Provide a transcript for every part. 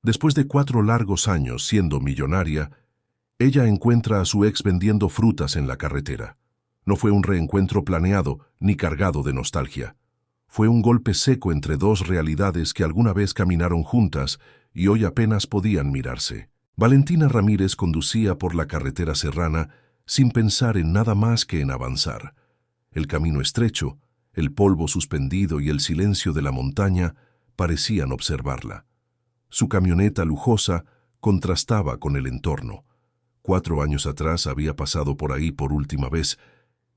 Después de 4 largos años siendo millonaria, ella encuentra a su ex vendiendo frutas en la carretera. No fue un reencuentro planeado ni cargado de nostalgia. Fue un golpe seco entre dos realidades que alguna vez caminaron juntas y hoy apenas podían mirarse. Valentina Ramírez conducía por la carretera serrana sin pensar en nada más que en avanzar. El camino estrecho, el polvo suspendido y el silencio de la montaña parecían observarla. Su camioneta lujosa contrastaba con el entorno. 4 años atrás había pasado por ahí por última vez,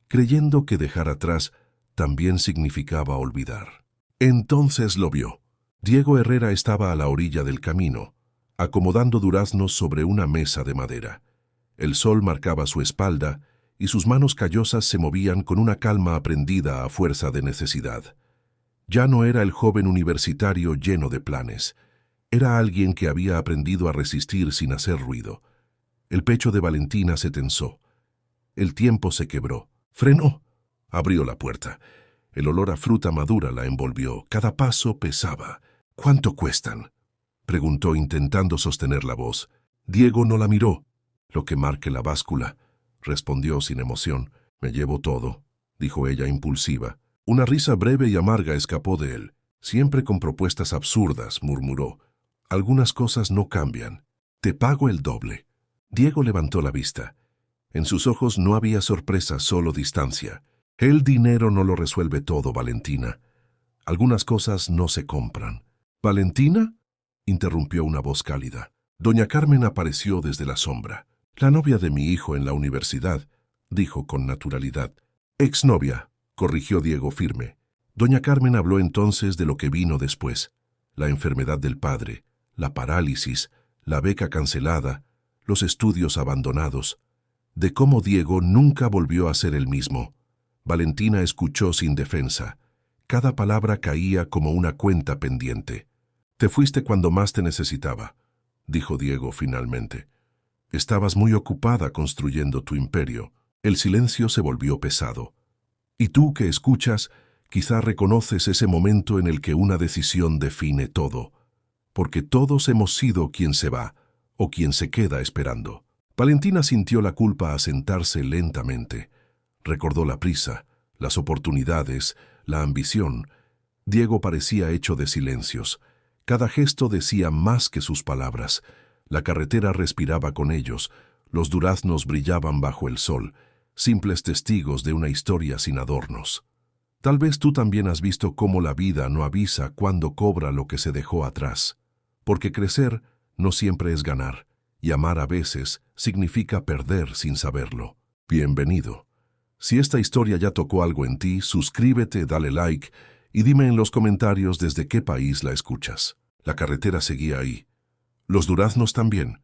creyendo que dejar atrás también significaba olvidar. Entonces lo vio. Diego Herrera estaba a la orilla del camino, acomodando duraznos sobre una mesa de madera. El sol marcaba su espalda y sus manos callosas se movían con una calma aprendida a fuerza de necesidad. Ya no era el joven universitario lleno de planes. Era alguien que había aprendido a resistir sin hacer ruido. El pecho de Valentina se tensó. El tiempo se quebró. Frenó. Abrió la puerta. El olor a fruta madura la envolvió. Cada paso pesaba. ¿Cuánto cuestan?, preguntó intentando sostener la voz. Diego no la miró. Lo que marque la báscula, respondió sin emoción. Me llevo todo, dijo ella impulsiva. Una risa breve y amarga escapó de él. Siempre con propuestas absurdas, murmuró. Algunas cosas no cambian. Te pago el doble. Diego levantó la vista. En sus ojos no había sorpresa, solo distancia. El dinero no lo resuelve todo, Valentina. Algunas cosas no se compran. ¿Valentina?, interrumpió una voz cálida. Doña Carmen apareció desde la sombra. La novia de mi hijo en la universidad, dijo con naturalidad. Exnovia, corrigió Diego firme. Doña Carmen habló entonces de lo que vino después. La enfermedad del padre, la parálisis, la beca cancelada, los estudios abandonados, de cómo Diego nunca volvió a ser el mismo. Valentina escuchó sin defensa. Cada palabra caía como una cuenta pendiente. Te fuiste cuando más te necesitaba, dijo Diego finalmente. Estabas muy ocupada construyendo tu imperio. El silencio se volvió pesado. Y tú que escuchas, quizá reconoces ese momento en el que una decisión define todo. Porque todos hemos sido quien se va o quien se queda esperando. Valentina sintió la culpa a sentarse lentamente. Recordó la prisa, las oportunidades, la ambición. Diego parecía hecho de silencios. Cada gesto decía más que sus palabras. La carretera respiraba con ellos, los duraznos brillaban bajo el sol, simples testigos de una historia sin adornos. Tal vez tú también has visto cómo la vida no avisa cuándo cobra lo que se dejó atrás. Porque crecer no siempre es ganar, y amar a veces significa perder sin saberlo. Bienvenido. Si esta historia ya tocó algo en ti, suscríbete, dale like y dime en los comentarios desde qué país la escuchas. La carretera seguía ahí. Los duraznos también.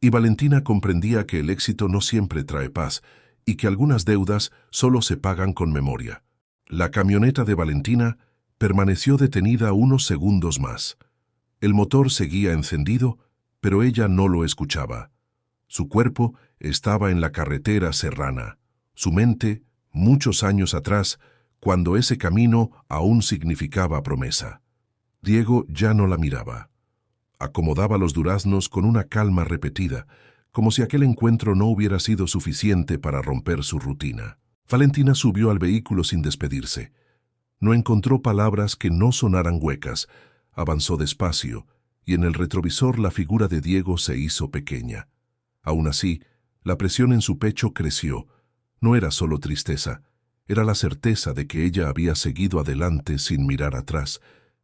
Y Valentina comprendía que el éxito no siempre trae paz y que algunas deudas solo se pagan con memoria. La camioneta de Valentina permaneció detenida unos segundos más. El motor seguía encendido, pero ella no lo escuchaba. Su cuerpo estaba en la carretera serrana. Su mente, muchos años atrás, cuando ese camino aún significaba promesa. Diego ya no la miraba. Acomodaba los duraznos con una calma repetida, como si aquel encuentro no hubiera sido suficiente para romper su rutina. Valentina subió al vehículo sin despedirse. No encontró palabras que no sonaran huecas. Avanzó despacio, y en el retrovisor la figura de Diego se hizo pequeña. Aún así, la presión en su pecho creció. No era solo tristeza, era la certeza de que ella había seguido adelante sin mirar atrás,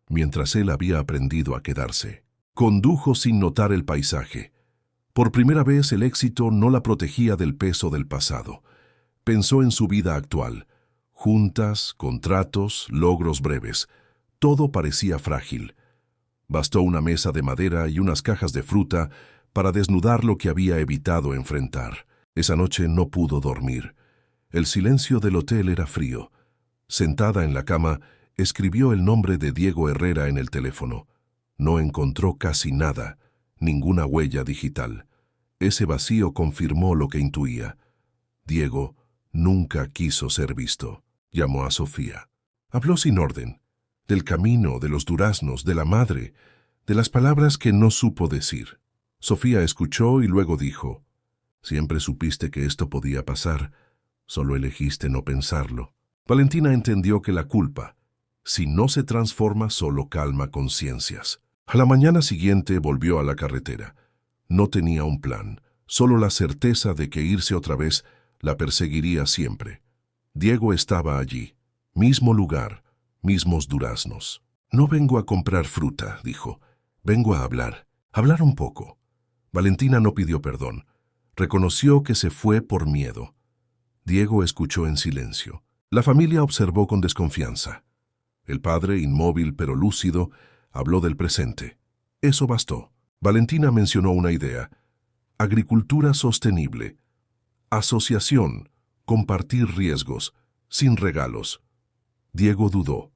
mientras él había aprendido a quedarse. Condujo sin notar el paisaje. Por primera vez el éxito no la protegía del peso del pasado. Pensó en su vida actual. Juntas, contratos, logros breves. Todo parecía frágil. Bastó una mesa de madera y unas cajas de fruta para desnudar lo que había evitado enfrentar. Esa noche no pudo dormir. El silencio del hotel era frío. Sentada en la cama, escribió el nombre de Diego Herrera en el teléfono. No encontró casi nada, ninguna huella digital. Ese vacío confirmó lo que intuía. Diego nunca quiso ser visto. Llamó a Sofía. Habló sin orden. Del camino, de los duraznos, de la madre. de las palabras que no supo decir. Sofía escuchó y luego dijo, «Siempre supiste que esto podía pasar, solo elegiste no pensarlo». Valentina entendió que la culpa, si no se transforma, solo calma conciencias. A la mañana siguiente volvió a la carretera. No tenía un plan, solo la certeza de que irse otra vez la perseguiría siempre. Diego estaba allí, mismo lugar, mismos duraznos. «No vengo a comprar fruta», dijo. «Vengo a hablar un poco». Valentina no pidió perdón. Reconoció que se fue por miedo. Diego escuchó en silencio. La familia observó con desconfianza. El padre, inmóvil pero lúcido, habló del presente. Eso bastó. Valentina mencionó una idea: agricultura sostenible, asociación, compartir riesgos, sin regalos. Diego dudó.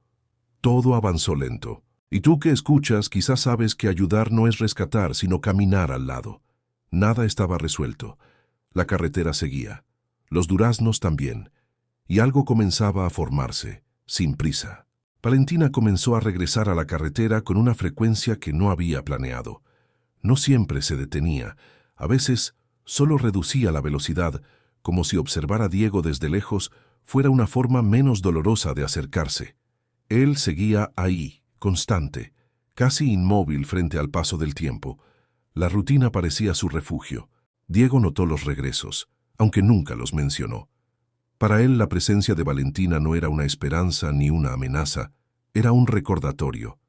Todo avanzó lento. Y tú que escuchas, quizás sabes que ayudar no es rescatar, sino caminar al lado. Nada estaba resuelto. La carretera seguía. Los duraznos también. Y algo comenzaba a formarse, sin prisa. Valentina comenzó a regresar a la carretera con una frecuencia que no había planeado. No siempre se detenía. A veces solo reducía la velocidad, como si observar a Diego desde lejos fuera una forma menos dolorosa de acercarse. Él seguía ahí, constante, casi inmóvil frente al paso del tiempo. La rutina parecía su refugio. Diego notó los regresos, aunque nunca los mencionó. Para él la presencia de Valentina no era una esperanza ni una amenaza, era un recordatorio,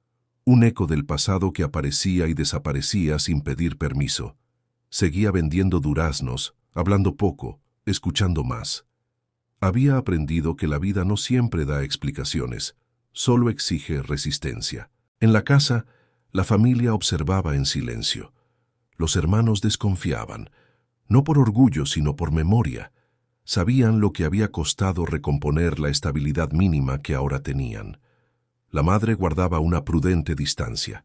un eco del pasado que aparecía y desaparecía sin pedir permiso. Seguía vendiendo duraznos, hablando poco, escuchando más. Había aprendido que la vida no siempre da explicaciones, solo exige resistencia. En la casa, la familia observaba en silencio. Los hermanos desconfiaban, no por orgullo sino por memoria. Sabían lo que había costado recomponer la estabilidad mínima que ahora tenían. La madre guardaba una prudente distancia.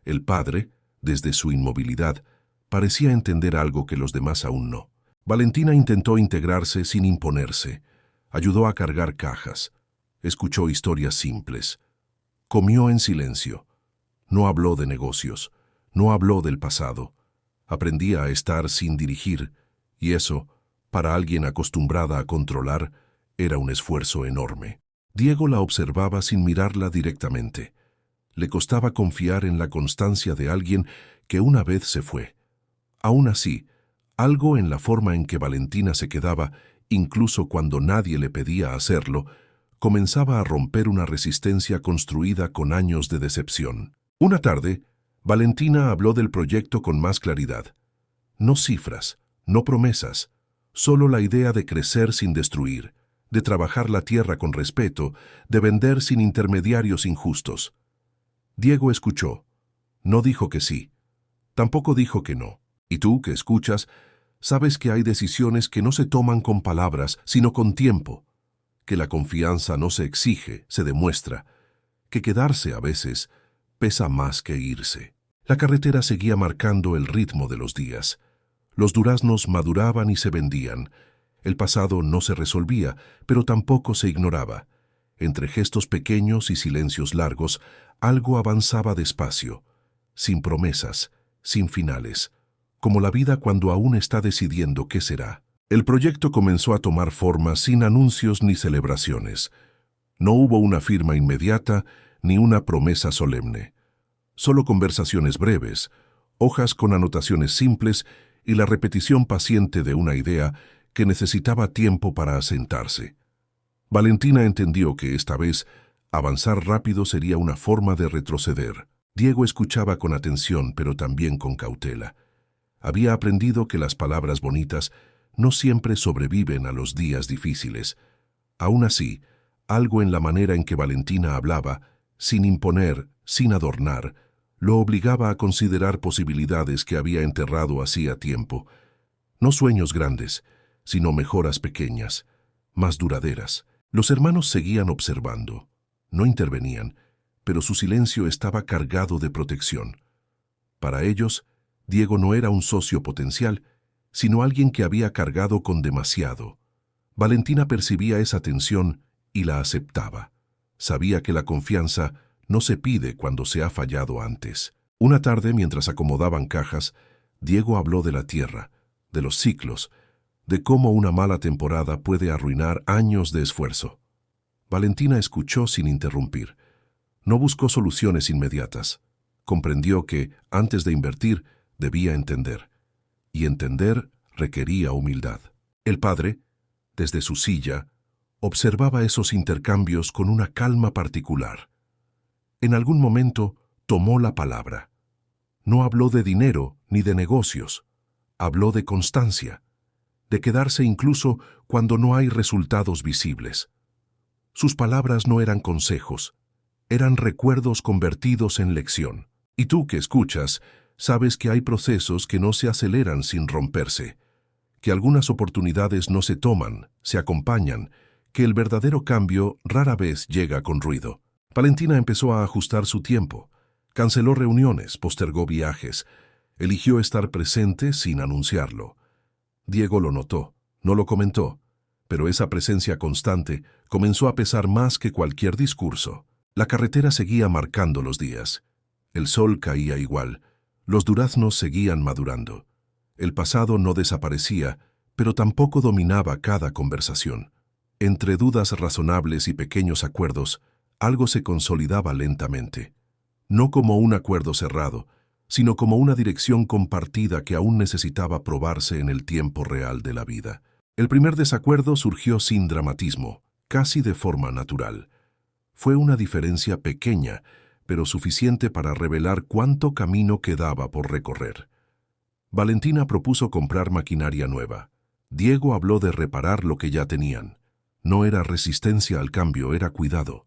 El padre, desde su inmovilidad, parecía entender algo que los demás aún no. Valentina intentó integrarse sin imponerse. Ayudó a cargar cajas. Escuchó historias simples. Comió en silencio. No habló de negocios. No habló del pasado. Aprendía a estar sin dirigir, y eso, para alguien acostumbrada a controlar, era un esfuerzo enorme. Diego la observaba sin mirarla directamente. Le costaba confiar en la constancia de alguien que una vez se fue. Aún así, algo en la forma en que Valentina se quedaba, incluso cuando nadie le pedía hacerlo, comenzaba a romper una resistencia construida con años de decepción. Una tarde, Valentina habló del proyecto con más claridad. No cifras, no promesas, solo la idea de crecer sin destruir, de trabajar la tierra con respeto, de vender sin intermediarios injustos. Diego escuchó. No dijo que sí. Tampoco dijo que no. Y tú, que escuchas, sabes que hay decisiones que no se toman con palabras, sino con tiempo. Que la confianza no se exige, se demuestra. Que quedarse a veces pesa más que irse. La carretera seguía marcando el ritmo de los días. Los duraznos maduraban y se vendían. El pasado no se resolvía, pero tampoco se ignoraba. Entre gestos pequeños y silencios largos, algo avanzaba despacio, sin promesas, sin finales, como la vida cuando aún está decidiendo qué será. El proyecto comenzó a tomar forma sin anuncios ni celebraciones. No hubo una firma inmediata ni una promesa solemne. Solo conversaciones breves, hojas con anotaciones simples y la repetición paciente de una idea que necesitaba tiempo para asentarse. Valentina entendió que esta vez avanzar rápido sería una forma de retroceder. Diego escuchaba con atención, pero también con cautela. Había aprendido que las palabras bonitas no siempre sobreviven a los días difíciles. Aún así, algo en la manera en que Valentina hablaba, sin imponer, sin adornar, lo obligaba a considerar posibilidades que había enterrado hacía tiempo. No sueños grandes, sino mejoras pequeñas, más duraderas. Los hermanos seguían observando. No intervenían, pero su silencio estaba cargado de protección. Para ellos, Diego no era un socio potencial, sino alguien que había cargado con demasiado. Valentina percibía esa tensión y la aceptaba. Sabía que la confianza no se pide cuando se ha fallado antes. Una tarde, mientras acomodaban cajas, Diego habló de la tierra, de los ciclos, de cómo una mala temporada puede arruinar años de esfuerzo. Valentina escuchó sin interrumpir. No buscó soluciones inmediatas. Comprendió que, antes de invertir, debía entender. Y entender requería humildad. El padre, desde su silla, observaba esos intercambios con una calma particular. En algún momento tomó la palabra. No habló de dinero ni de negocios. Habló de constancia, de quedarse incluso cuando no hay resultados visibles. Sus palabras no eran consejos, eran recuerdos convertidos en lección. Y tú que escuchas, sabes que hay procesos que no se aceleran sin romperse, que algunas oportunidades no se toman, se acompañan, que el verdadero cambio rara vez llega con ruido. Valentina empezó a ajustar su tiempo, canceló reuniones, postergó viajes, eligió estar presente sin anunciarlo. Diego lo notó, no lo comentó, pero esa presencia constante comenzó a pesar más que cualquier discurso. La carretera seguía marcando los días. El sol caía igual, los duraznos seguían madurando. El pasado no desaparecía, pero tampoco dominaba cada conversación. Entre dudas razonables y pequeños acuerdos, algo se consolidaba lentamente. No como un acuerdo cerrado, sino como una dirección compartida que aún necesitaba probarse en el tiempo real de la vida. El primer desacuerdo surgió sin dramatismo, casi de forma natural. Fue una diferencia pequeña, pero suficiente para revelar cuánto camino quedaba por recorrer. Valentina propuso comprar maquinaria nueva. Diego habló de reparar lo que ya tenían. No era resistencia al cambio, era cuidado.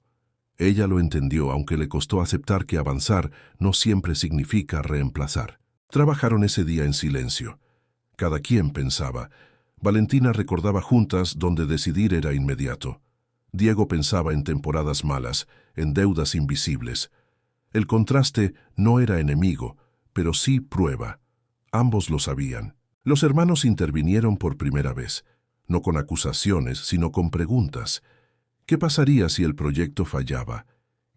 Ella lo entendió, aunque le costó aceptar que avanzar no siempre significa reemplazar. Trabajaron ese día en silencio. Cada quien pensaba. Valentina recordaba juntas donde decidir era inmediato. Diego pensaba en temporadas malas, en deudas invisibles. El contraste no era enemigo, pero sí prueba. Ambos lo sabían. Los hermanos intervinieron por primera vez, no con acusaciones, sino con preguntas. ¿Qué pasaría si el proyecto fallaba?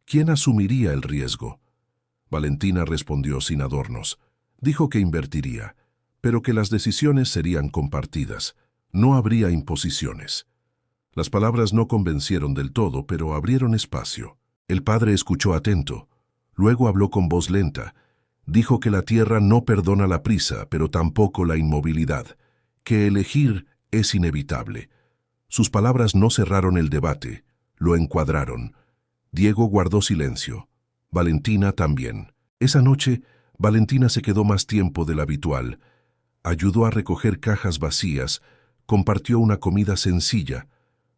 ¿Quién asumiría el riesgo? Valentina respondió sin adornos. Dijo que invertiría, pero que las decisiones serían compartidas. No habría imposiciones. Las palabras no convencieron del todo, pero abrieron espacio. El padre escuchó atento. Luego habló con voz lenta. Dijo que la tierra no perdona la prisa, pero tampoco la inmovilidad, que elegir es inevitable. Sus palabras no cerraron el debate, lo encuadraron. Diego guardó silencio. Valentina también. Esa noche, Valentina se quedó más tiempo del habitual. Ayudó a recoger cajas vacías, compartió una comida sencilla.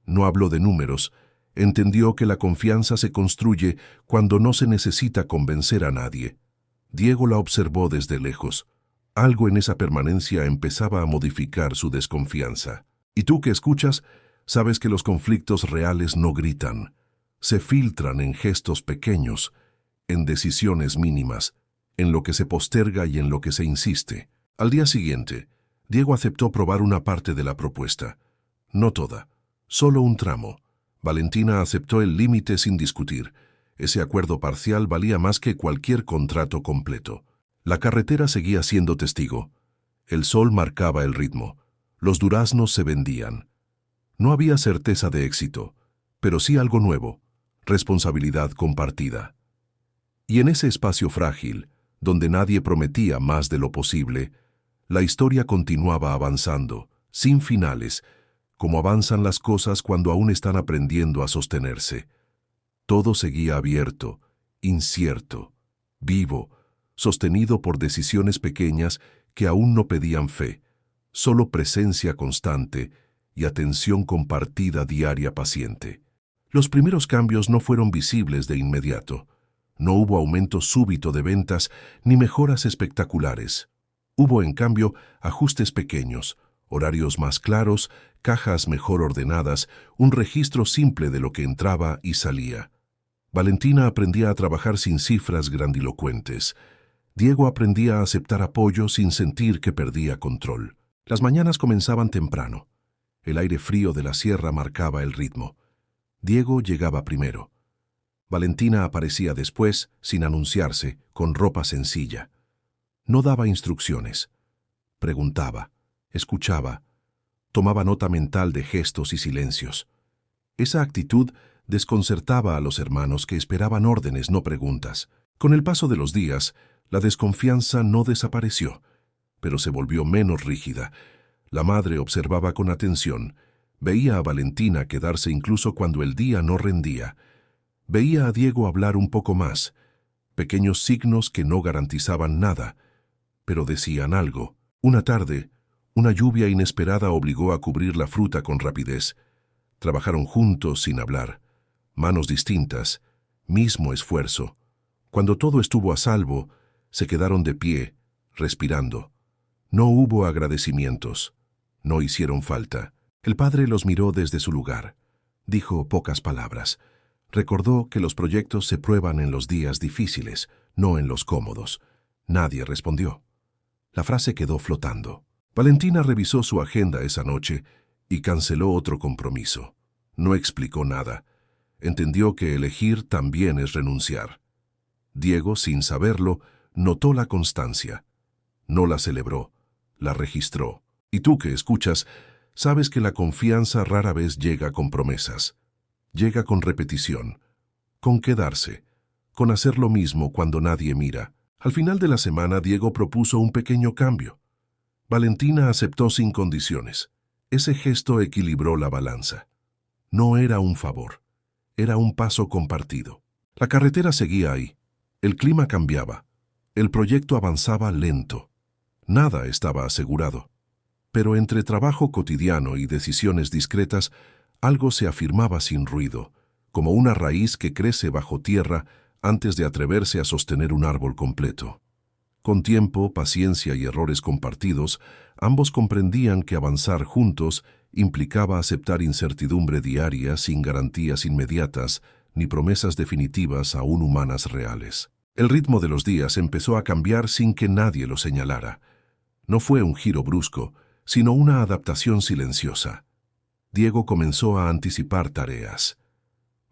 No habló de números. Entendió que la confianza se construye cuando no se necesita convencer a nadie. Diego la observó desde lejos. Algo en esa permanencia empezaba a modificar su desconfianza. Y tú que escuchas, sabes que los conflictos reales no gritan. Se filtran en gestos pequeños, en decisiones mínimas, en lo que se posterga y en lo que se insiste. Al día siguiente, Diego aceptó probar una parte de la propuesta. No toda, solo un tramo. Valentina aceptó el límite sin discutir. Ese acuerdo parcial valía más que cualquier contrato completo. La carretera seguía siendo testigo. El sol marcaba el ritmo. Los duraznos se vendían. No había certeza de éxito, pero sí algo nuevo, responsabilidad compartida. Y en ese espacio frágil, donde nadie prometía más de lo posible, la historia continuaba avanzando, sin finales, como avanzan las cosas cuando aún están aprendiendo a sostenerse. Todo seguía abierto, incierto, vivo, sostenido por decisiones pequeñas que aún no pedían fe, solo presencia constante y atención compartida diaria paciente. Los primeros cambios no fueron visibles de inmediato. No hubo aumento súbito de ventas ni mejoras espectaculares. Hubo, en cambio, ajustes pequeños, horarios más claros, cajas mejor ordenadas, un registro simple de lo que entraba y salía. Valentina aprendía a trabajar sin cifras grandilocuentes. Diego aprendía a aceptar apoyo sin sentir que perdía control. Las mañanas comenzaban temprano. El aire frío de la sierra marcaba el ritmo. Diego llegaba primero. Valentina aparecía después, sin anunciarse, con ropa sencilla. No daba instrucciones. Preguntaba, escuchaba, tomaba nota mental de gestos y silencios. Esa actitud desconcertaba a los hermanos que esperaban órdenes, no preguntas. Con el paso de los días, la desconfianza no desapareció, pero se volvió menos rígida. La madre observaba con atención, veía a Valentina quedarse incluso cuando el día no rendía. Veía a Diego hablar un poco más, pequeños signos que no garantizaban nada, pero decían algo. Una tarde, una lluvia inesperada obligó a cubrir la fruta con rapidez. Trabajaron juntos sin hablar, manos distintas, mismo esfuerzo. Cuando todo estuvo a salvo, se quedaron de pie, respirando. No hubo agradecimientos, no hicieron falta. El padre los miró desde su lugar. Dijo pocas palabras. Recordó que los proyectos se prueban en los días difíciles, no en los cómodos. Nadie respondió. La frase quedó flotando. Valentina revisó su agenda esa noche y canceló otro compromiso. No explicó nada. Entendió que elegir también es renunciar. Diego, sin saberlo, notó la constancia. No la celebró, la registró. Y tú que escuchas, sabes que la confianza rara vez llega con promesas. Llega con repetición, con quedarse, con hacer lo mismo cuando nadie mira. Al final de la semana, Diego propuso un pequeño cambio. Valentina aceptó sin condiciones. Ese gesto equilibró la balanza. No era un favor, era un paso compartido. La carretera seguía ahí. El clima cambiaba. El proyecto avanzaba lento. Nada estaba asegurado. Pero entre trabajo cotidiano y decisiones discretas, algo se afirmaba sin ruido, como una raíz que crece bajo tierra antes de atreverse a sostener un árbol completo. Con tiempo, paciencia y errores compartidos, ambos comprendían que avanzar juntos implicaba aceptar incertidumbre diaria sin garantías inmediatas ni promesas definitivas aún humanas reales. El ritmo de los días empezó a cambiar sin que nadie lo señalara. No fue un giro brusco, sino una adaptación silenciosa. Diego comenzó a anticipar tareas.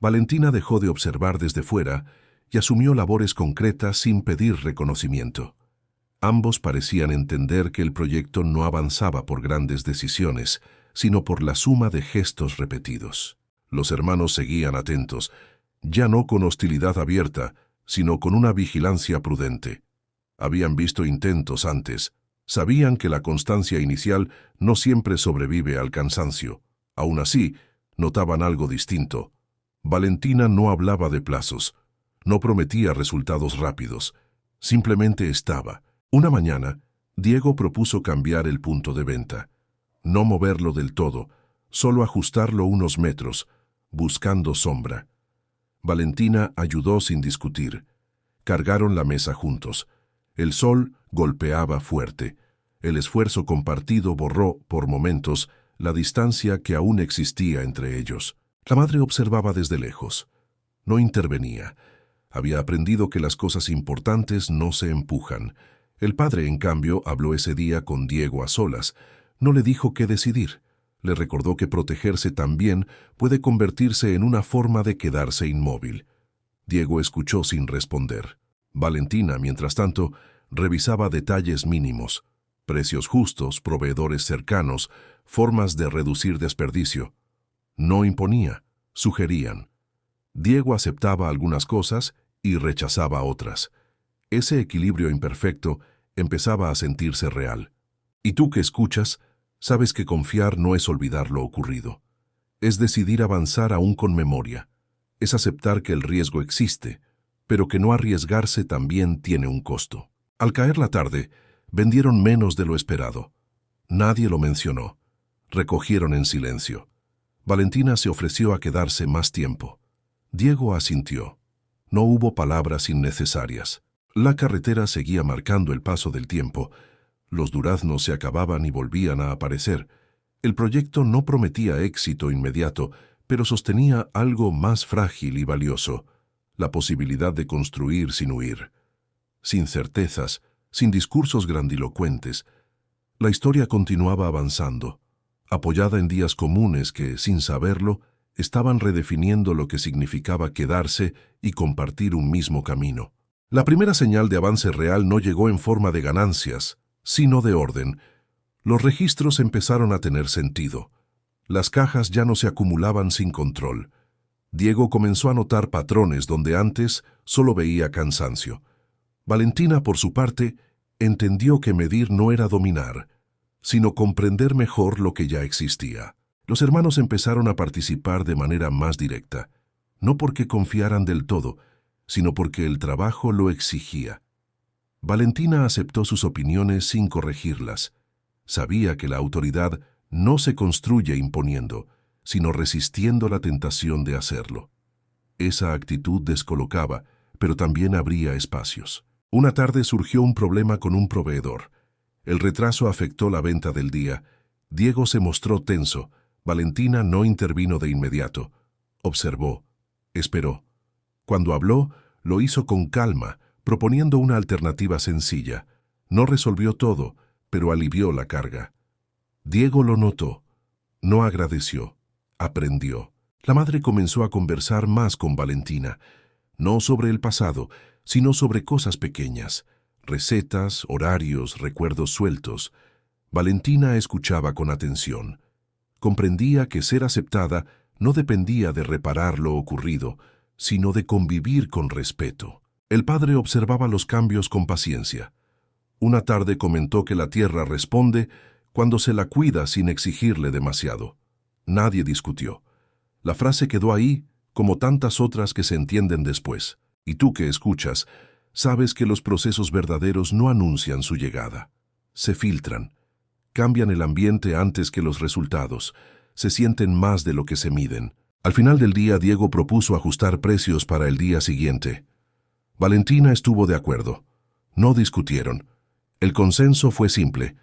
Valentina dejó de observar desde fuera y asumió labores concretas sin pedir reconocimiento. Ambos parecían entender que el proyecto no avanzaba por grandes decisiones, sino por la suma de gestos repetidos. Los hermanos seguían atentos, ya no con hostilidad abierta, sino con una vigilancia prudente. Habían visto intentos antes, sabían que la constancia inicial no siempre sobrevive al cansancio. Aún así, notaban algo distinto. Valentina no hablaba de plazos, no prometía resultados rápidos, simplemente estaba. Una mañana, Diego propuso cambiar el punto de venta. No moverlo del todo, solo ajustarlo unos metros, buscando sombra. Valentina ayudó sin discutir. Cargaron la mesa juntos. El sol golpeaba fuerte. El esfuerzo compartido borró, por momentos, la distancia que aún existía entre ellos. La madre observaba desde lejos. No intervenía. Había aprendido que las cosas importantes no se empujan. El padre, en cambio, habló ese día con Diego a solas. No le dijo qué decidir. Le recordó que protegerse también puede convertirse en una forma de quedarse inmóvil. Diego escuchó sin responder. Valentina, mientras tanto, revisaba detalles mínimos. Precios justos, proveedores cercanos, formas de reducir desperdicio. No imponía, sugerían. Diego aceptaba algunas cosas y rechazaba otras. Ese equilibrio imperfecto empezaba a sentirse real. Y tú que escuchas, sabes que confiar no es olvidar lo ocurrido. Es decidir avanzar aún con memoria. Es aceptar que el riesgo existe, pero que no arriesgarse también tiene un costo. Al caer la tarde, vendieron menos de lo esperado. Nadie lo mencionó. Recogieron en silencio. Valentina se ofreció a quedarse más tiempo. Diego asintió. No hubo palabras innecesarias. La carretera seguía marcando el paso del tiempo. Los duraznos se acababan y volvían a aparecer. El proyecto no prometía éxito inmediato, pero sostenía algo más frágil y valioso, la posibilidad de construir sin huir. Sin certezas, sin discursos grandilocuentes, la historia continuaba avanzando, apoyada en días comunes que, sin saberlo, estaban redefiniendo lo que significaba quedarse y compartir un mismo camino. La primera señal de avance real no llegó en forma de ganancias, sino de orden. Los registros empezaron a tener sentido. Las cajas ya no se acumulaban sin control. Diego comenzó a notar patrones donde antes solo veía cansancio. Valentina, por su parte, entendió que medir no era dominar, sino comprender mejor lo que ya existía. Los hermanos empezaron a participar de manera más directa, no porque confiaran del todo, sino porque el trabajo lo exigía. Valentina aceptó sus opiniones sin corregirlas. Sabía que la autoridad no se construye imponiendo, sino resistiendo la tentación de hacerlo. Esa actitud descolocaba, pero también abría espacios. Una tarde surgió un problema con un proveedor. El retraso afectó la venta del día. Diego se mostró tenso. Valentina no intervino de inmediato. Observó. Esperó. Cuando habló, lo hizo con calma, proponiendo una alternativa sencilla. No resolvió todo, pero alivió la carga. Diego lo notó. No agradeció. Aprendió. La madre comenzó a conversar más con Valentina, no sobre el pasado, sino sobre cosas pequeñas, recetas, horarios, recuerdos sueltos. Valentina escuchaba con atención. Comprendía que ser aceptada no dependía de reparar lo ocurrido, sino de convivir con respeto. El padre observaba los cambios con paciencia. Una tarde comentó que la tierra responde cuando se la cuida sin exigirle demasiado. Nadie discutió. La frase quedó ahí, como tantas otras que se entienden después. Y tú que escuchas, sabes que los procesos verdaderos no anuncian su llegada. Se filtran. Cambian el ambiente antes que los resultados. Se sienten más de lo que se miden. Al final del día, Diego propuso ajustar precios para el día siguiente. Valentina estuvo de acuerdo. No discutieron. El consenso fue simple.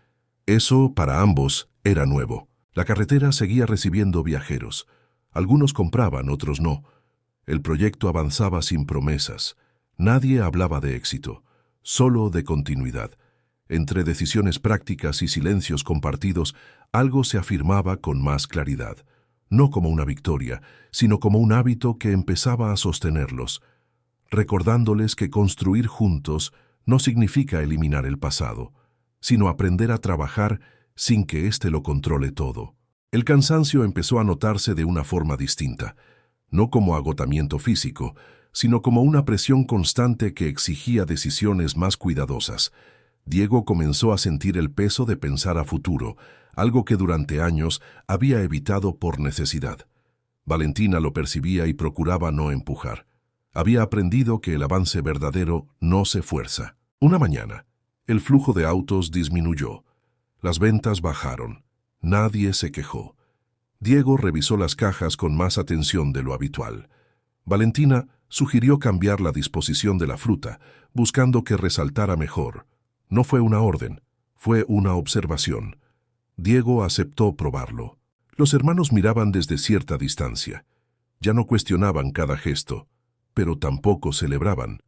Eso, para ambos, era nuevo. La carretera seguía recibiendo viajeros. Algunos compraban, otros no. El proyecto avanzaba sin promesas. Nadie hablaba de éxito, solo de continuidad. Entre decisiones prácticas y silencios compartidos, algo se afirmaba con más claridad. No como una victoria, sino como un hábito que empezaba a sostenerlos, recordándoles que construir juntos no significa eliminar el pasado, sino aprender a trabajar sin que éste lo controle todo. El cansancio empezó a notarse de una forma distinta, no como agotamiento físico, sino como una presión constante que exigía decisiones más cuidadosas. Diego comenzó a sentir el peso de pensar a futuro, algo que durante años había evitado por necesidad. Valentina lo percibía y procuraba no empujar. Había aprendido que el avance verdadero no se fuerza. Una mañana, el flujo de autos disminuyó. Las ventas bajaron. Nadie se quejó. Diego revisó las cajas con más atención de lo habitual. Valentina sugirió cambiar la disposición de la fruta, buscando que resaltara mejor. No fue una orden, fue una observación. Diego aceptó probarlo. Los hermanos miraban desde cierta distancia. Ya no cuestionaban cada gesto, pero tampoco celebraban.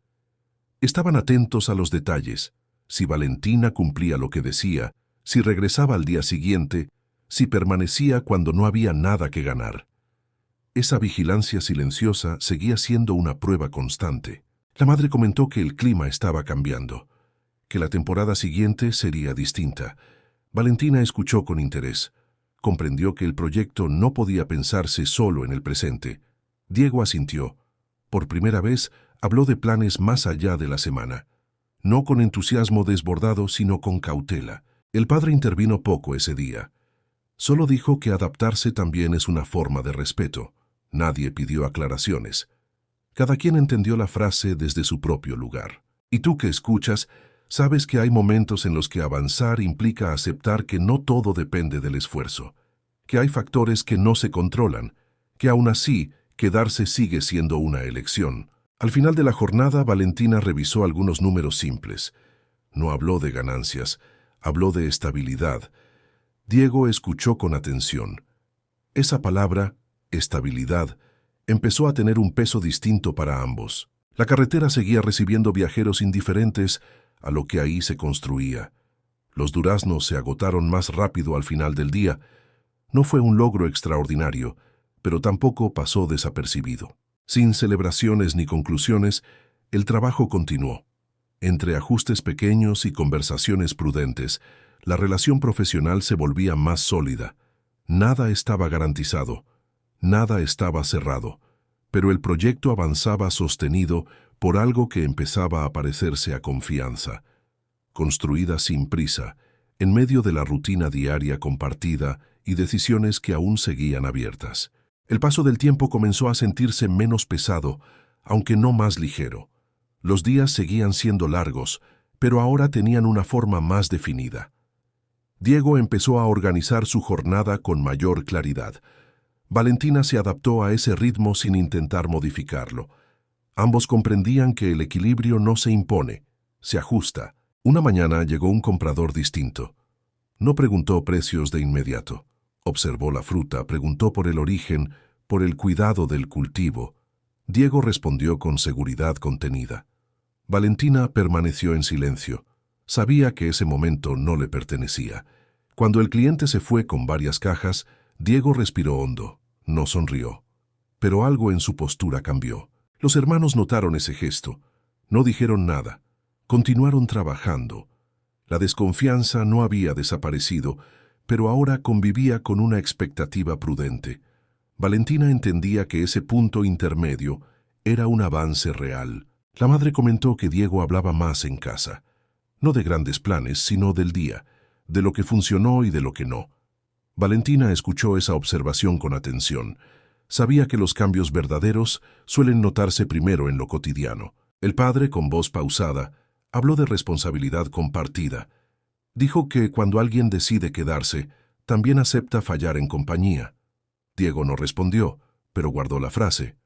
Estaban atentos a los detalles. Si Valentina cumplía lo que decía, si regresaba al día siguiente, si permanecía cuando no había nada que ganar. Esa vigilancia silenciosa seguía siendo una prueba constante. La madre comentó que el clima estaba cambiando, que la temporada siguiente sería distinta. Valentina escuchó con interés. Comprendió que el proyecto no podía pensarse solo en el presente. Diego asintió. Por primera vez, habló de planes más allá de la semana. No con entusiasmo desbordado, sino con cautela. El padre intervino poco ese día. Solo dijo que adaptarse también es una forma de respeto. Nadie pidió aclaraciones. Cada quien entendió la frase desde su propio lugar. Y tú que escuchas, sabes que hay momentos en los que avanzar implica aceptar que no todo depende del esfuerzo, que hay factores que no se controlan, que aún así quedarse sigue siendo una elección. Al final de la jornada, Valentina revisó algunos números simples. No habló de ganancias, habló de estabilidad. Diego escuchó con atención. Esa palabra, estabilidad, empezó a tener un peso distinto para ambos. La carretera seguía recibiendo viajeros indiferentes a lo que ahí se construía. Los duraznos se agotaron más rápido al final del día. No fue un logro extraordinario, pero tampoco pasó desapercibido. Sin celebraciones ni conclusiones, el trabajo continuó. Entre ajustes pequeños y conversaciones prudentes, la relación profesional se volvía más sólida. Nada estaba garantizado, nada estaba cerrado, pero el proyecto avanzaba sostenido por algo que empezaba a parecerse a confianza. Construida sin prisa, en medio de la rutina diaria compartida y decisiones que aún seguían abiertas. El paso del tiempo comenzó a sentirse menos pesado, aunque no más ligero. Los días seguían siendo largos, pero ahora tenían una forma más definida. Diego empezó a organizar su jornada con mayor claridad. Valentina se adaptó a ese ritmo sin intentar modificarlo. Ambos comprendían que el equilibrio no se impone, se ajusta. Una mañana llegó un comprador distinto. No preguntó precios de inmediato. Observó la fruta, preguntó por el origen, por el cuidado del cultivo. Diego respondió con seguridad contenida. Valentina permaneció en silencio. Sabía que ese momento no le pertenecía. Cuando el cliente se fue con varias cajas, Diego respiró hondo. No sonrió. Pero algo en su postura cambió. Los hermanos notaron ese gesto. No dijeron nada. Continuaron trabajando. La desconfianza no había desaparecido, pero ahora convivía con una expectativa prudente. Valentina entendía que ese punto intermedio era un avance real. La madre comentó que Diego hablaba más en casa. No de grandes planes, sino del día, de lo que funcionó y de lo que no. Valentina escuchó esa observación con atención. Sabía que los cambios verdaderos suelen notarse primero en lo cotidiano. El padre, con voz pausada, habló de responsabilidad compartida. Dijo que cuando alguien decide quedarse, también acepta fallar en compañía. Diego no respondió, pero guardó la frase.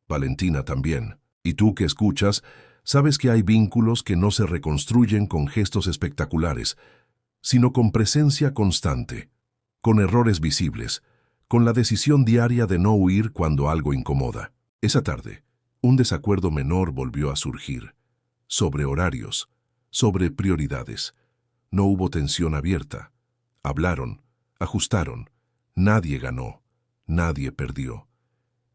Valentina también. Y tú que escuchas, sabes que hay vínculos que no se reconstruyen con gestos espectaculares, sino con presencia constante, con errores visibles, con la decisión diaria de no huir cuando algo incomoda. Esa tarde, un desacuerdo menor volvió a surgir. Sobre horarios, sobre prioridades. No hubo tensión abierta. Hablaron, ajustaron. Nadie ganó, nadie perdió.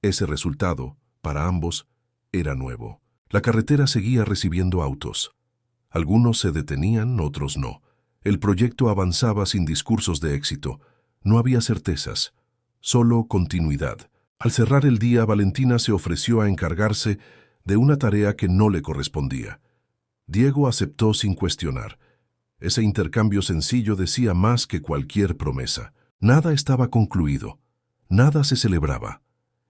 Ese resultado, para ambos, era nuevo. La carretera seguía recibiendo autos. Algunos se detenían, otros no. El proyecto avanzaba sin discursos de éxito. No había certezas, solo continuidad. Al cerrar el día, Valentina se ofreció a encargarse de una tarea que no le correspondía. Diego aceptó sin cuestionar. Ese intercambio sencillo decía más que cualquier promesa. Nada estaba concluido, nada se celebraba.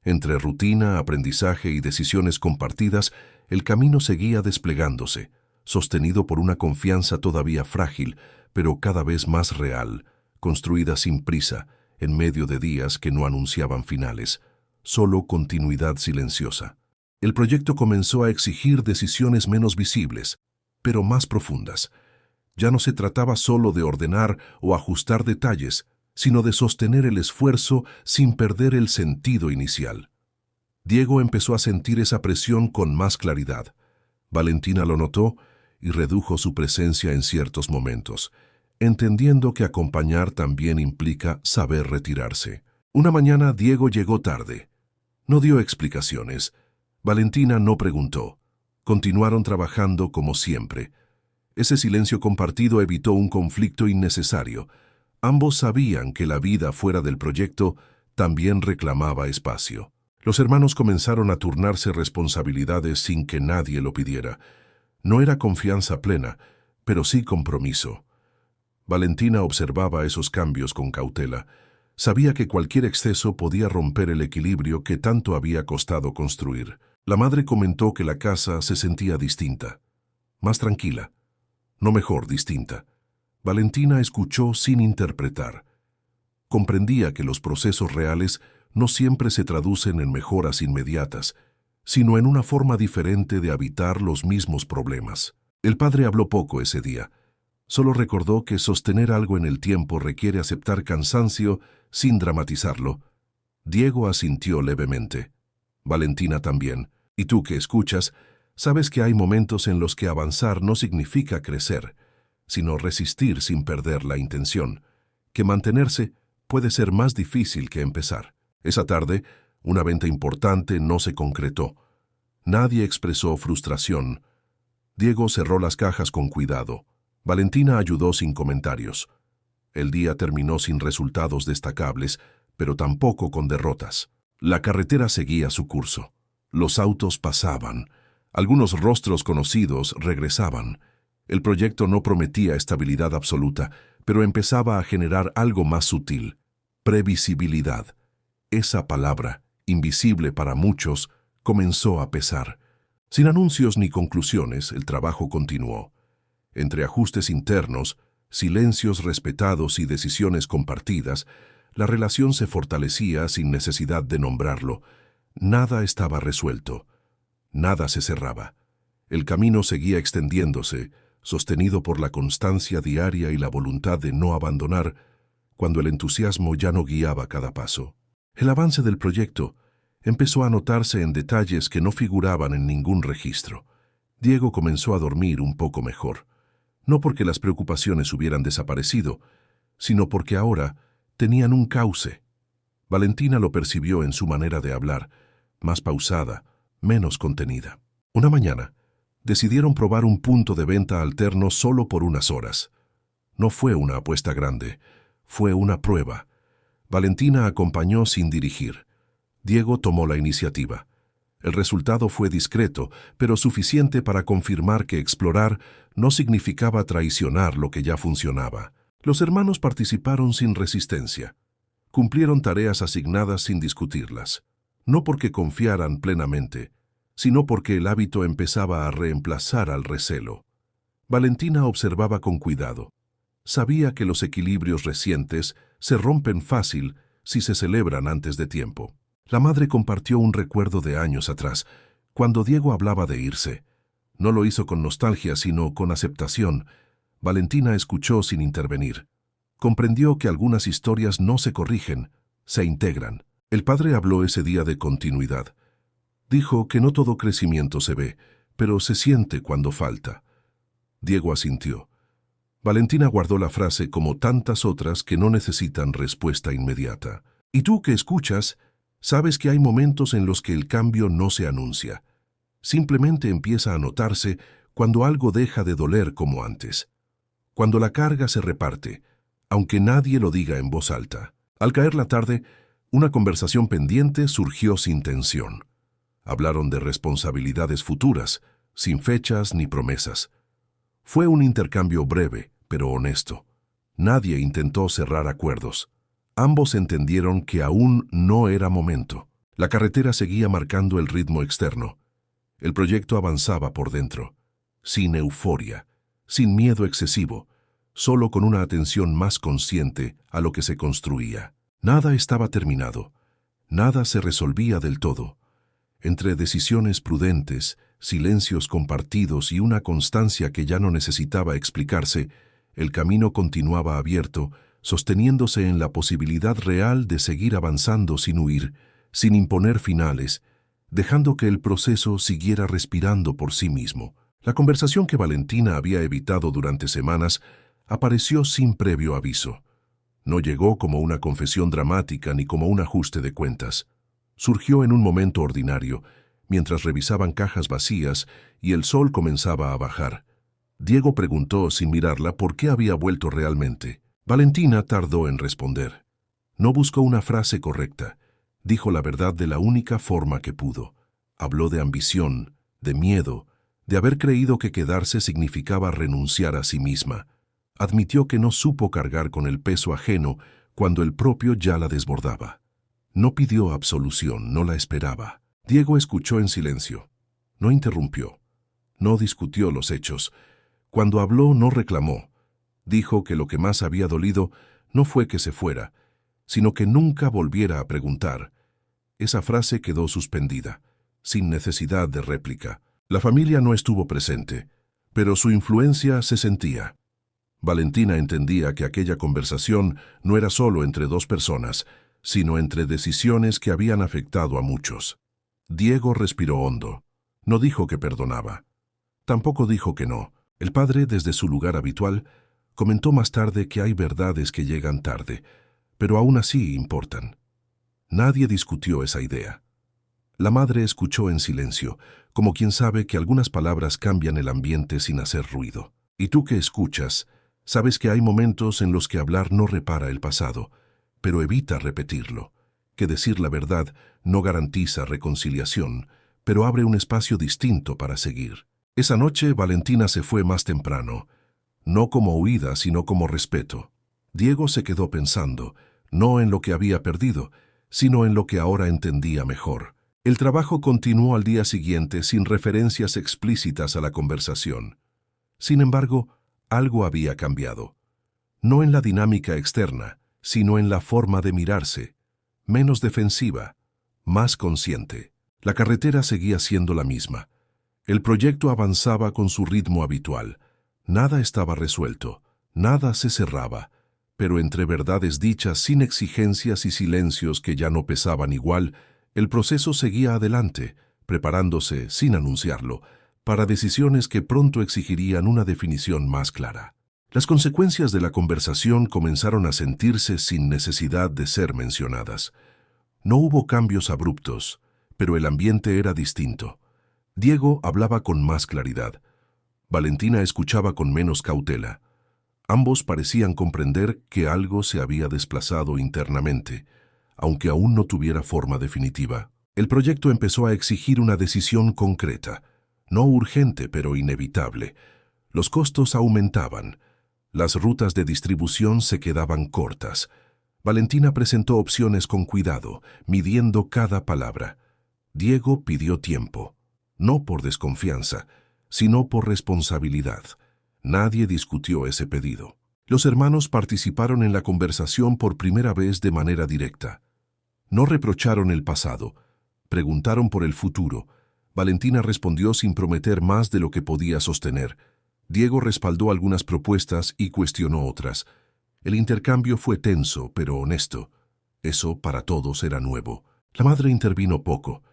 Entre rutina, aprendizaje y decisiones compartidas, el camino seguía desplegándose, sostenido por una confianza todavía frágil, pero cada vez más real, construida sin prisa, en medio de días que no anunciaban finales, solo continuidad silenciosa. El proyecto comenzó a exigir decisiones menos visibles, pero más profundas. Ya no se trataba solo de ordenar o ajustar detalles, sino de sostener el esfuerzo sin perder el sentido inicial. Diego empezó a sentir esa presión con más claridad. Valentina lo notó y redujo su presencia en ciertos momentos, entendiendo que acompañar también implica saber retirarse. Una mañana Diego llegó tarde. No dio explicaciones. Valentina no preguntó. Continuaron trabajando como siempre. Ese silencio compartido evitó un conflicto innecesario. Ambos sabían que la vida fuera del proyecto también reclamaba espacio. Los hermanos comenzaron a turnarse responsabilidades sin que nadie lo pidiera. No era confianza plena, pero sí compromiso. Valentina observaba esos cambios con cautela. Sabía que cualquier exceso podía romper el equilibrio que tanto había costado construir. La madre comentó que la casa se sentía distinta, más tranquila, no mejor, distinta. Valentina escuchó sin interpretar. Comprendía que los procesos reales no siempre se traducen en mejoras inmediatas, sino en una forma diferente de habitar los mismos problemas. El padre habló poco ese día. Solo recordó que sostener algo en el tiempo requiere aceptar cansancio sin dramatizarlo. Diego asintió levemente. Valentina también. Y tú que escuchas, sabes que hay momentos en los que avanzar no significa crecer, sino resistir sin perder la intención, que mantenerse puede ser más difícil que empezar. Esa tarde, una venta importante no se concretó. Nadie expresó frustración. Diego cerró las cajas con cuidado. Valentina ayudó sin comentarios. El día terminó sin resultados destacables, pero tampoco con derrotas. La carretera seguía su curso. Los autos pasaban. Algunos rostros conocidos regresaban. El proyecto no prometía estabilidad absoluta, pero empezaba a generar algo más sutil: previsibilidad. Esa palabra, invisible para muchos, comenzó a pesar. Sin anuncios ni conclusiones, el trabajo continuó. Entre ajustes internos, silencios respetados y decisiones compartidas, la relación se fortalecía sin necesidad de nombrarlo. Nada estaba resuelto. Nada se cerraba. El camino seguía extendiéndose, sostenido por la constancia diaria y la voluntad de no abandonar, cuando el entusiasmo ya no guiaba cada paso. El avance del proyecto empezó a notarse en detalles que no figuraban en ningún registro. Diego comenzó a dormir un poco mejor, no porque las preocupaciones hubieran desaparecido, sino porque ahora tenían un cauce. Valentina lo percibió en su manera de hablar, más pausada, menos contenida. Una mañana, decidieron probar un punto de venta alterno solo por unas horas. No fue una apuesta grande, fue una prueba. Valentina acompañó sin dirigir. Diego tomó la iniciativa. El resultado fue discreto, pero suficiente para confirmar que explorar no significaba traicionar lo que ya funcionaba. Los hermanos participaron sin resistencia. Cumplieron tareas asignadas sin discutirlas. No porque confiaran plenamente, sino porque el hábito empezaba a reemplazar al recelo. Valentina observaba con cuidado. Sabía que los equilibrios recientes se rompen fácil si se celebran antes de tiempo. La madre compartió un recuerdo de años atrás, cuando Diego hablaba de irse. No lo hizo con nostalgia, sino con aceptación. Valentina escuchó sin intervenir. Comprendió que algunas historias no se corrigen, se integran. El padre habló ese día de continuidad. Dijo que no todo crecimiento se ve, pero se siente cuando falta. Diego asintió. Valentina guardó la frase como tantas otras que no necesitan respuesta inmediata. Y tú que escuchas, sabes que hay momentos en los que el cambio no se anuncia. Simplemente empieza a notarse cuando algo deja de doler como antes. Cuando la carga se reparte, aunque nadie lo diga en voz alta. Al caer la tarde, una conversación pendiente surgió sin tensión. Hablaron de responsabilidades futuras, sin fechas ni promesas. Fue un intercambio breve, pero honesto. Nadie intentó cerrar acuerdos. Ambos entendieron que aún no era momento. La carretera seguía marcando el ritmo externo. El proyecto avanzaba por dentro, sin euforia, sin miedo excesivo, solo con una atención más consciente a lo que se construía. Nada estaba terminado. Nada se resolvía del todo. Entre decisiones prudentes, silencios compartidos y una constancia que ya no necesitaba explicarse, el camino continuaba abierto, sosteniéndose en la posibilidad real de seguir avanzando sin huir, sin imponer finales, dejando que el proceso siguiera respirando por sí mismo. La conversación que Valentina había evitado durante semanas apareció sin previo aviso. No llegó como una confesión dramática ni como un ajuste de cuentas. Surgió en un momento ordinario, mientras revisaban cajas vacías y el sol comenzaba a bajar. Diego preguntó sin mirarla por qué había vuelto realmente. Valentina tardó en responder. No buscó una frase correcta. Dijo la verdad de la única forma que pudo. Habló de ambición, de miedo, de haber creído que quedarse significaba renunciar a sí misma. Admitió que no supo cargar con el peso ajeno cuando el propio ya la desbordaba. No pidió absolución, no la esperaba. Diego escuchó en silencio. No interrumpió. No discutió los hechos. Cuando habló, no reclamó. Dijo que lo que más había dolido no fue que se fuera, sino que nunca volviera a preguntar. Esa frase quedó suspendida, sin necesidad de réplica. La familia no estuvo presente, pero su influencia se sentía. Valentina entendía que aquella conversación no era solo entre dos personas, sino entre decisiones que habían afectado a muchos. Diego respiró hondo. No dijo que perdonaba. Tampoco dijo que no. El padre, desde su lugar habitual, comentó más tarde que hay verdades que llegan tarde, pero aún así importan. Nadie discutió esa idea. La madre escuchó en silencio, como quien sabe que algunas palabras cambian el ambiente sin hacer ruido. Y tú que escuchas, sabes que hay momentos en los que hablar no repara el pasado, pero evita repetirlo, que decir la verdad no garantiza reconciliación, pero abre un espacio distinto para seguir. Esa noche Valentina se fue más temprano, no como huida, sino como respeto. Diego se quedó pensando, no en lo que había perdido, sino en lo que ahora entendía mejor. El trabajo continuó al día siguiente sin referencias explícitas a la conversación. Sin embargo, algo había cambiado. No en la dinámica externa, sino en la forma de mirarse. Menos defensiva, más consciente. La carretera seguía siendo la misma. El proyecto avanzaba con su ritmo habitual. Nada estaba resuelto, nada se cerraba, pero entre verdades dichas sin exigencias y silencios que ya no pesaban igual, el proceso seguía adelante, preparándose, sin anunciarlo, para decisiones que pronto exigirían una definición más clara. Las consecuencias de la conversación comenzaron a sentirse sin necesidad de ser mencionadas. No hubo cambios abruptos, pero el ambiente era distinto. Diego hablaba con más claridad. Valentina escuchaba con menos cautela. Ambos parecían comprender que algo se había desplazado internamente, aunque aún no tuviera forma definitiva. El proyecto empezó a exigir una decisión concreta, no urgente pero inevitable. Los costos aumentaban. Las rutas de distribución se quedaban cortas. Valentina presentó opciones con cuidado, midiendo cada palabra. Diego pidió tiempo, no por desconfianza, sino por responsabilidad. Nadie discutió ese pedido. Los hermanos participaron en la conversación por primera vez de manera directa. No reprocharon el pasado, preguntaron por el futuro. Valentina respondió sin prometer más de lo que podía sostener. Diego respaldó algunas propuestas y cuestionó otras. El intercambio fue tenso, pero honesto. Eso para todos era nuevo. La madre intervino poco.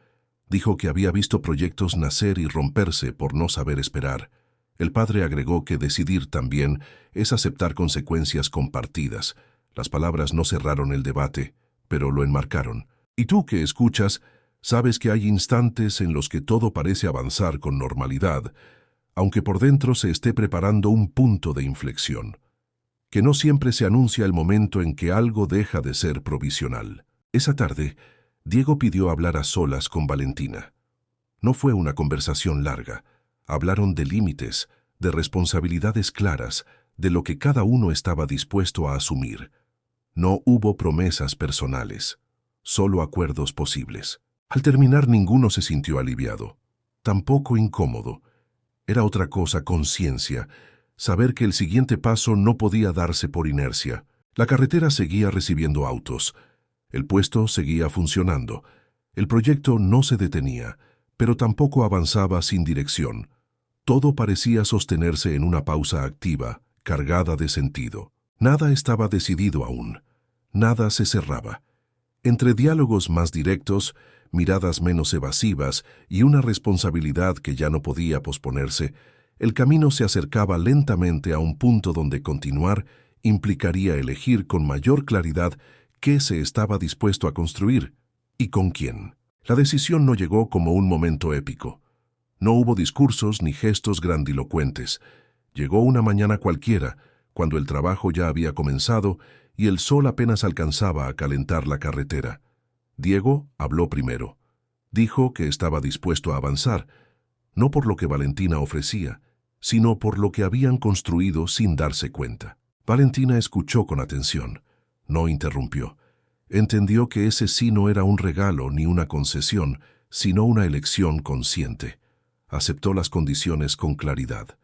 Dijo que había visto proyectos nacer y romperse por no saber esperar. El padre agregó que decidir también es aceptar consecuencias compartidas. Las palabras no cerraron el debate, pero lo enmarcaron. Y tú que escuchas, sabes que hay instantes en los que todo parece avanzar con normalidad, aunque por dentro se esté preparando un punto de inflexión. Que no siempre se anuncia el momento en que algo deja de ser provisional. Esa tarde, Diego pidió hablar a solas con Valentina. No fue una conversación larga. Hablaron de límites, de responsabilidades claras, de lo que cada uno estaba dispuesto a asumir. No hubo promesas personales, solo acuerdos posibles. Al terminar ninguno se sintió aliviado, tampoco incómodo. Era otra cosa conciencia, saber que el siguiente paso no podía darse por inercia. La carretera seguía recibiendo autos. El puesto seguía funcionando. El proyecto no se detenía, pero tampoco avanzaba sin dirección. Todo parecía sostenerse en una pausa activa, cargada de sentido. Nada estaba decidido aún. Nada se cerraba. Entre diálogos más directos, miradas menos evasivas y una responsabilidad que ya no podía posponerse, el camino se acercaba lentamente a un punto donde continuar implicaría elegir con mayor claridad qué se estaba dispuesto a construir y con quién. La decisión no llegó como un momento épico. No hubo discursos ni gestos grandilocuentes. Llegó una mañana cualquiera, cuando el trabajo ya había comenzado y el sol apenas alcanzaba a calentar la carretera. Diego habló primero. Dijo que estaba dispuesto a avanzar, no por lo que Valentina ofrecía, sino por lo que habían construido sin darse cuenta. Valentina escuchó con atención. No interrumpió. Entendió que ese sí no era un regalo ni una concesión, sino una elección consciente. Aceptó las condiciones con claridad.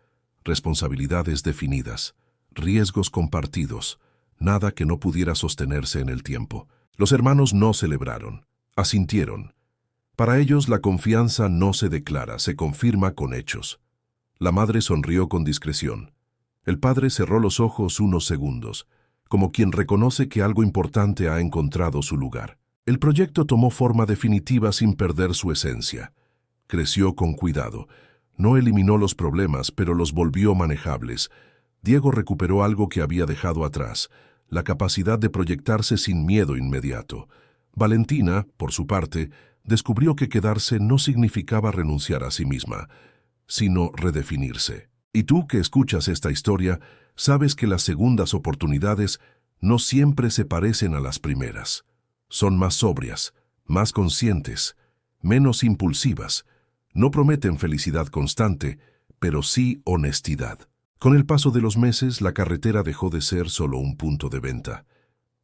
Responsabilidades definidas, riesgos compartidos, nada que no pudiera sostenerse en el tiempo. Los hermanos no celebraron, asintieron. Para ellos la confianza no se declara, se confirma con hechos. La madre sonrió con discreción. El padre cerró los ojos unos segundos, como quien reconoce que algo importante ha encontrado su lugar. El proyecto tomó forma definitiva sin perder su esencia. Creció con cuidado. No eliminó los problemas, pero los volvió manejables. Diego recuperó algo que había dejado atrás, la capacidad de proyectarse sin miedo inmediato. Valentina, por su parte, descubrió que quedarse no significaba renunciar a sí misma, sino redefinirse. Y tú que escuchas esta historia, sabes que las segundas oportunidades no siempre se parecen a las primeras. Son más sobrias, más conscientes, menos impulsivas. No prometen felicidad constante, pero sí honestidad. Con el paso de los meses, la carretera dejó de ser solo un punto de venta.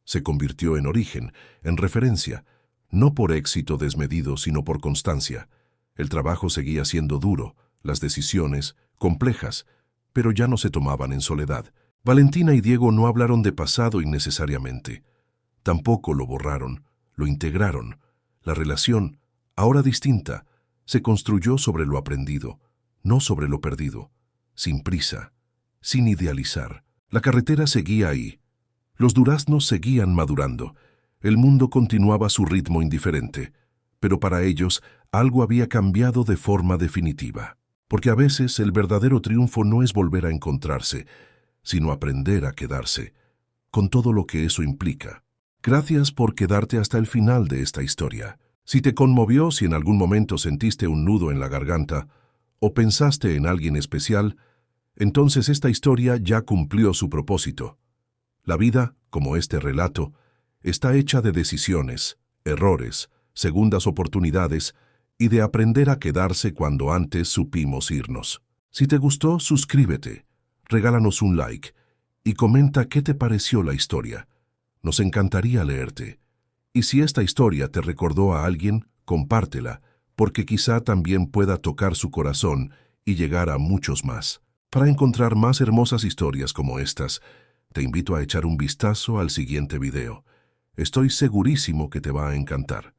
Se convirtió en origen, en referencia, no por éxito desmedido, sino por constancia. El trabajo seguía siendo duro, las decisiones complejas, pero ya no se tomaban en soledad. Valentina y Diego no hablaron de pasado innecesariamente. Tampoco lo borraron, lo integraron. La relación, ahora distinta, se construyó sobre lo aprendido, no sobre lo perdido, sin prisa, sin idealizar. La carretera seguía ahí. Los duraznos seguían madurando. El mundo continuaba su ritmo indiferente, pero para ellos algo había cambiado de forma definitiva. Porque a veces el verdadero triunfo no es volver a encontrarse, sino aprender a quedarse, con todo lo que eso implica. Gracias por quedarte hasta el final de esta historia. Si te conmovió, si en algún momento sentiste un nudo en la garganta, o pensaste en alguien especial, entonces esta historia ya cumplió su propósito. La vida, como este relato, está hecha de decisiones, errores, segundas oportunidades y de aprender a quedarse cuando antes supimos irnos. Si te gustó, suscríbete, regálanos un like y comenta qué te pareció la historia. Nos encantaría leerte. Y si esta historia te recordó a alguien, compártela, porque quizá también pueda tocar su corazón y llegar a muchos más. Para encontrar más hermosas historias como estas, te invito a echar un vistazo al siguiente video. Estoy segurísimo que te va a encantar.